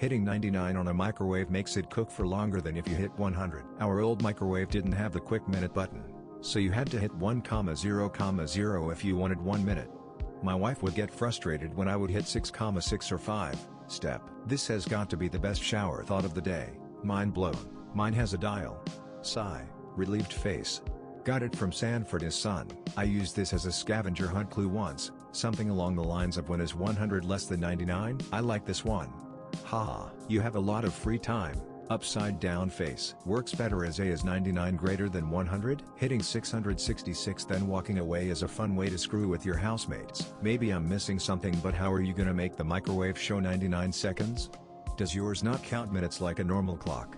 Hitting 99 on a microwave makes it cook for longer than if you hit 100. Our old microwave didn't have the quick minute button, so you had to hit 1,0,0 if you wanted 1 minute. My wife would get frustrated when I would hit 6,6 or 5 step. This has got to be the best shower thought of the day. Mind blown. Mine has a dial. Sigh. Relieved face. Got it from Sanford & Son. I used this as a scavenger hunt clue once, something along the lines of when is 100 less than 99? I like this one. Haha. You have a lot of free time. Upside down face. Works better as A is 99 greater than 100? Hitting 666 then walking away is a fun way to screw with your housemates. Maybe I'm missing something, but how are you gonna make the microwave show 99 seconds? Does yours not count minutes like a normal clock?